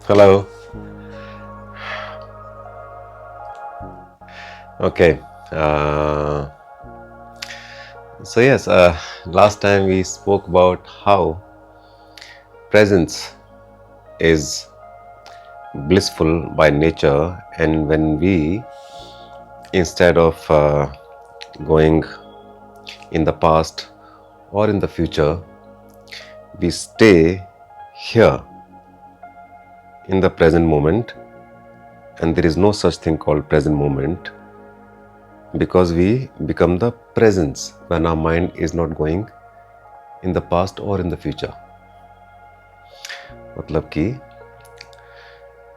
Hello. Okay. Uh, last time we spoke about how presence is blissful by nature, and when we, instead of going in the past or in the future, we stay here in the present moment, and there is no such thing called present moment because we become the presence when our mind is not going in the past or in the future. मतलब कि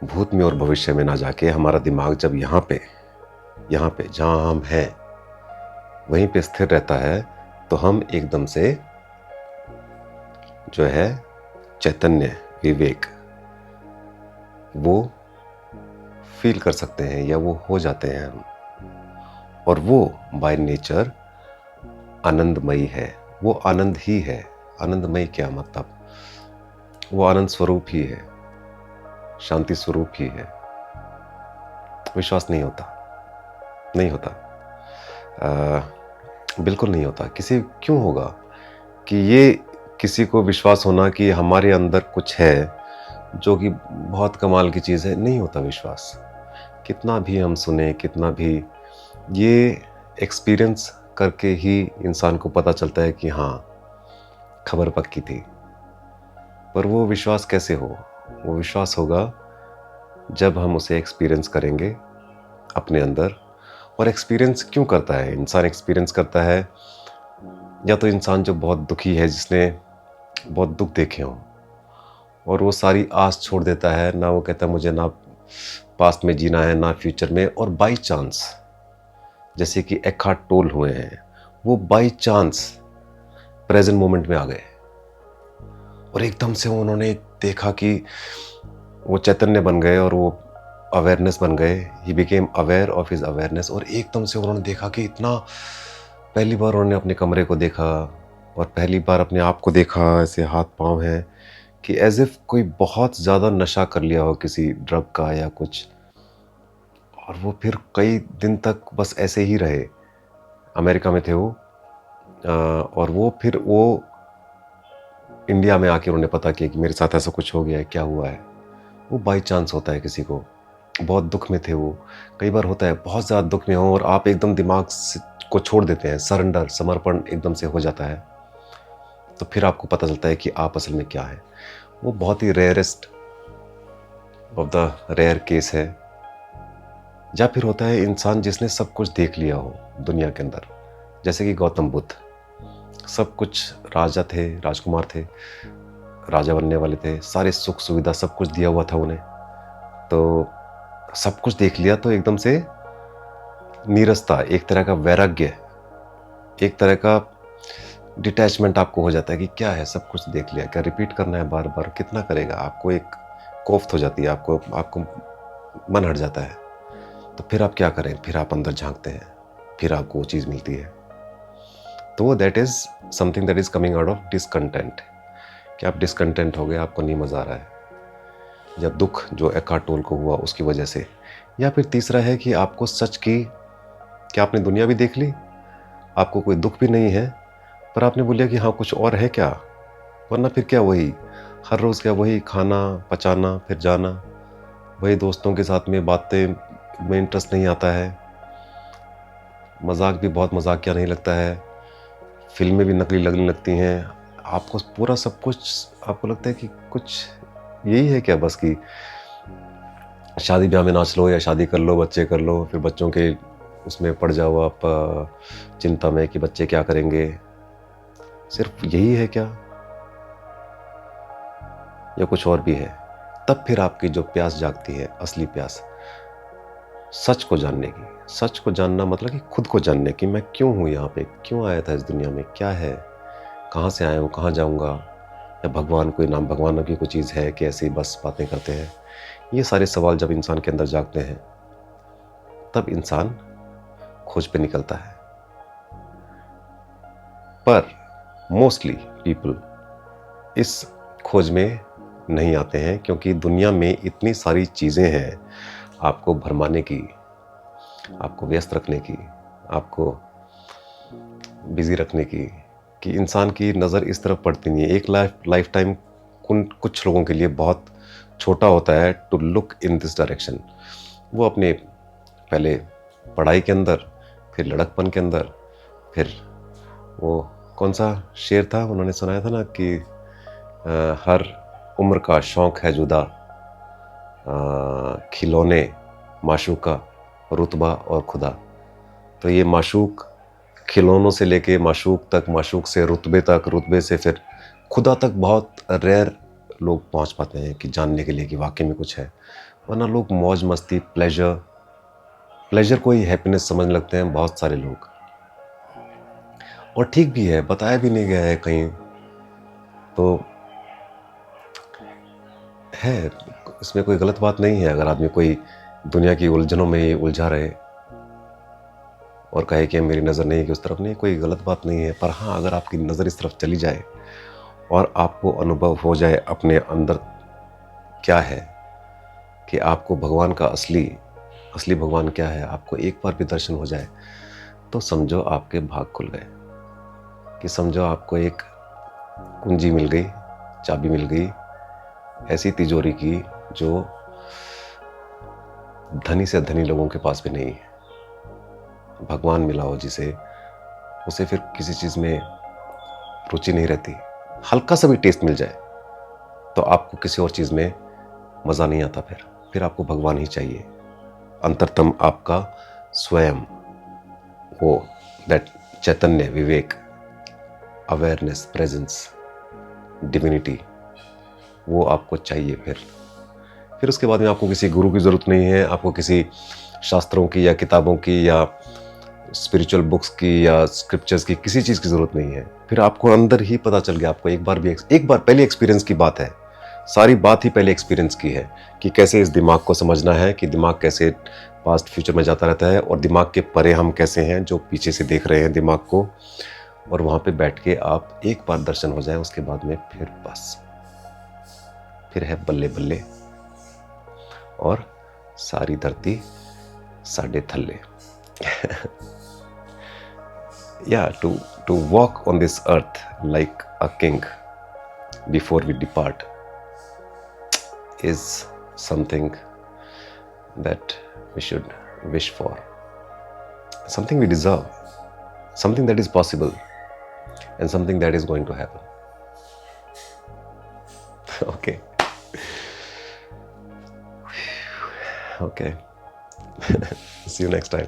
भूत में और भविष्य में ना जाके हमारा दिमाग जब यहाँ पे जहाँ हम हैं वहीं पे स्थिर रहता है, तो हम एकदम से जो है चैतन्य, विवेक, वो फील कर सकते हैं या वो हो जाते हैं हम। और वो बाय नेचर आनंदमयी है, वो आनंद ही है। आनंदमयी क्या मतलब? वो आनंद स्वरूप ही है, शांति स्वरूप ही है। विश्वास नहीं होता बिल्कुल नहीं होता। क्यों होगा कि ये किसी को विश्वास होना कि हमारे अंदर कुछ है जो कि बहुत कमाल की चीज़ है? नहीं होता विश्वास। कितना भी हम सुने, कितना भी, ये एक्सपीरियंस करके ही इंसान को पता चलता है कि हाँ, खबर पक्की थी। पर वो विश्वास कैसे हो? वो विश्वास होगा जब हम उसे एक्सपीरियंस करेंगे अपने अंदर। और एक्सपीरियंस क्यों करता है इंसान? एक्सपीरियंस करता है या तो इंसान जो बहुत दुखी है, जिसने बहुत दुख देखे हों, और वो सारी आस छोड़ देता है, ना वो कहता मुझे ना पास्ट में जीना है ना फ्यूचर में, और बाई चांस, जैसे कि एखार्ट टोल हुए हैं, वो बाई चांस प्रेजेंट मोमेंट में आ गए और एकदम से उन्होंने देखा कि वो चैतन्य बन गए और वो अवेयरनेस बन गए। He became aware of his awareness. और एकदम से उन्होंने देखा कि इतना, पहली बार उन्होंने अपने कमरे को देखा और पहली बार अपने आप को देखा, ऐसे हाथ पांव हैं कि एज इफ कोई बहुत ज़्यादा नशा कर लिया हो किसी ड्रग का या कुछ। और वो फिर कई दिन तक बस ऐसे ही रहे। अमेरिका में थे वो, और वो इंडिया में आके उन्होंने पता किया कि मेरे साथ ऐसा कुछ हो गया है, क्या हुआ है। वो बाई चांस होता है किसी को। बहुत दुख में थे वो। कई बार होता है बहुत ज़्यादा दुख में हो और आप एकदम दिमाग को छोड़ देते हैं, सरेंडर, समर्पण एकदम से हो जाता है, तो फिर आपको पता चलता है कि आप असल में क्या है। वो बहुत ही rarest of the rare case है। या फिर होता है इंसान जिसने सब कुछ देख लिया हो दुनिया के अंदर, जैसे कि गौतम बुद्ध। सब कुछ, राजा थे, राजकुमार थे, राजा बनने वाले थे, सारे सुख सुविधा सब कुछ दिया हुआ था उन्हें, तो सब कुछ देख लिया, तो एकदम से नीरसता, एक तरह का वैराग्य, एक तरह का डिटैचमेंट आपको हो जाता है कि क्या है, सब कुछ देख लिया, क्या रिपीट करना है बार बार, कितना करेगा। आपको एक कोफ्त हो जाती है, आपको मन हट जाता है। तो फिर आप क्या करें? फिर आप अंदर झांकते हैं, फिर आपको वो चीज़ मिलती है। तो that is something that is coming out of discontent. कि आप डिसकंटेंट हो गए, आपको नहीं मज़ा आ रहा है, या दुख जो एकार्ट टोल को हुआ उसकी वजह से। या फिर तीसरा है कि आपको सच की, कि आपने दुनिया भी देख ली, आपको कोई दुख भी नहीं है, पर आपने बोलिया कि हाँ कुछ और है क्या? वरना फिर क्या, वही हर रोज़ क्या, वही खाना पचाना फिर जाना, वही दोस्तों के साथ में बातें में इंटरेस्ट नहीं आता है, मजाक भी बहुत मजाकिया नहीं लगता है, फिल्में भी नकली लगने लगती हैं, आपको पूरा सब कुछ आपको लगता है कि कुछ यही है क्या बस, कि शादी ब्याह में नाच लो या शादी कर लो, बच्चे कर लो, फिर बच्चों के उसमें पड़ जाओ आप चिंता में कि बच्चे क्या करेंगे। सिर्फ यही है क्या? या कुछ और भी है, तब फिर आपकी जो प्यास जागती है, असली प्यास, सच को जानने की। सच को जानना मतलब कि खुद को जानने की, मैं क्यों हूँ यहाँ पे, क्यों आया था इस दुनिया में, क्या है, कहाँ से आया हूँ, कहाँ जाऊँगा, या भगवान, कोई नाम भगवान की कोई चीज़ है कि ऐसे ही बस बातें करते हैं। ये सारे सवाल जब इंसान के अंदर जागते हैं, तब इंसान खोज पे निकलता है। पर मोस्टली पीपल इस खोज में नहीं आते हैं, क्योंकि दुनिया में इतनी सारी चीज़ें हैं आपको भरमाने की, आपको व्यस्त रखने की, आपको बिजी रखने की, कि इंसान की नज़र इस तरफ पड़ती नहीं है। एक लाइफ टाइम कुछ लोगों के लिए बहुत छोटा होता है to look in this direction. वो अपने पहले पढ़ाई के अंदर, फिर लड़कपन के अंदर, फिर वो कौन सा शेर था उन्होंने सुनाया था ना कि हर उम्र का शौक़ है जुदा, खिलौने, माशूका, रुतबा और खुदा। तो ये माशूक, खिलौनों से लेके माशूक तक, माशूक से रुतबे तक, रुतबे से फिर खुदा तक बहुत रेयर लोग पहुंच पाते हैं कि जानने के लिए कि वाकई में कुछ है। वरना लोग मौज मस्ती, प्लेजर को ही हैप्पीनेस समझ लगते हैं बहुत सारे लोग। और ठीक भी है, बताया भी नहीं गया है कहीं, तो है, इसमें कोई गलत बात नहीं है। अगर आदमी कोई दुनिया की उलझनों में ही उलझा रहे और कहे कि मेरी नज़र नहीं कि उस तरफ, नहीं, कोई गलत बात नहीं है। पर हाँ, अगर आपकी नज़र इस तरफ चली जाए और आपको अनुभव हो जाए अपने अंदर क्या है, कि आपको भगवान का असली भगवान क्या है, आपको एक बार भी दर्शन हो जाए, तो समझो आपके भाग खुल गए। कि समझो आपको एक कुंजी मिल गई, चाबी मिल गई ऐसी तिजोरी की जो धनी से धनी लोगों के पास भी नहीं है। भगवान मिला हो जिसे, उसे फिर किसी चीज़ में रुचि नहीं रहती। हल्का सा भी टेस्ट मिल जाए तो आपको किसी और चीज़ में मज़ा नहीं आता। फिर आपको भगवान ही चाहिए। अंतरतम आपका स्वयं, वो that Chaitanya, Vivek, awareness, presence, divinity, वो आपको चाहिए। फिर उसके बाद में आपको किसी गुरु की ज़रूरत नहीं है, आपको किसी शास्त्रों की या किताबों की या स्पिरिचुअल बुक्स की या स्क्रिप्चर्स की किसी चीज़ की ज़रूरत नहीं है। फिर आपको अंदर ही पता चल गया। आपको एक बार पहले एक्सपीरियंस की बात है, सारी बात ही पहले एक्सपीरियंस की है कि कैसे इस दिमाग को समझना है, कि दिमाग कैसे पास्ट फ्यूचर में जाता रहता है, और दिमाग के परे हम कैसे हैं जो पीछे से देख रहे हैं दिमाग को। और वहाँ पे बैठ के आप एक बार दर्शन हो जाए, उसके बाद में फिर बस, फिर है बल्ले बल्ले और सारी धरती साढ़े थल्ले। Yeah, to walk on this earth like a king before we depart is something that we should wish for, something we deserve, something that is possible, and something that is going to happen. Okay. Okay. See you next time.